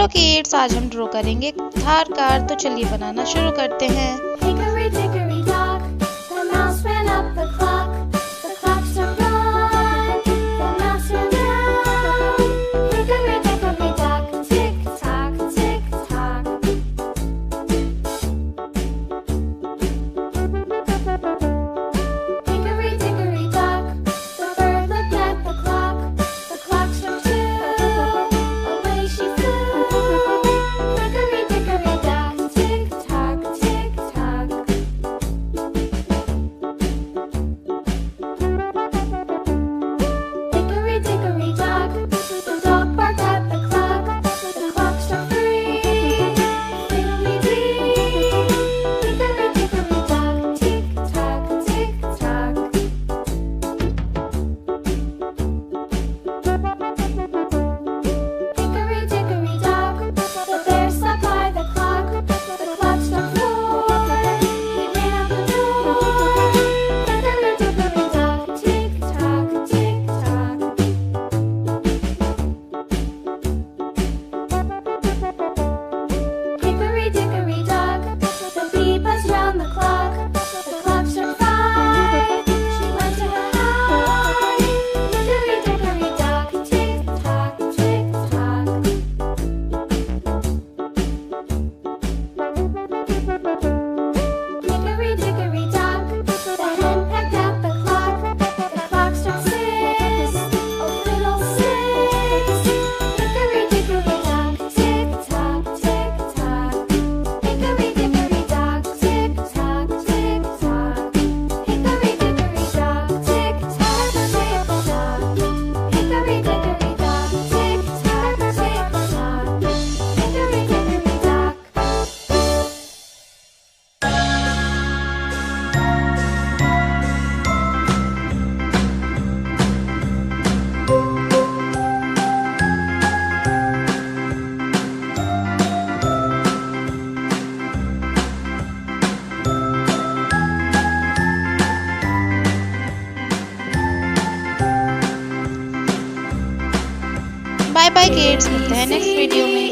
Hello kids, आज हम draw करेंगे थार कार। तो चलिए बनाना शुरू करते हैं। Hickory dickory dock, the mouse ran up the clock. The clock struck one, the mouse ran down. Hickory dickory dock, tick tock, tick tock. Hickory dickory dock, the bird looked at the clock. The clock struck two, away she flew. Hickory dickory dock, tick tock, tick tock. Hickory dickory dock, the dog barked at the clock. The clock struck three, fiddly-dee. Hickory dickory dock, tick tock, tick tock. Hickory dickory dock, the bear sat by the clock. The clock struck four, he ran out the door. Hickory dickory dock, tick tock, tick tock. Hickory dickory dock, the bee buzzed round the clock. The clock struck five, she went to her hive. Hickory dickory dock, tick tock, tick tock. Hickory dickory dock, the hen pecked at the clock. The clock struck six, oh fiddlesticks. Hickory dickory dock, tick tock, tick tock. Hickory dickory dock, tick tock, tick tock. Hickory dickory dock, tick tock, tick tock. Hickory dickory dock, tick tock, tick tock. Hickory dickory dock. Bye bye kids, मिलते हैं next video में।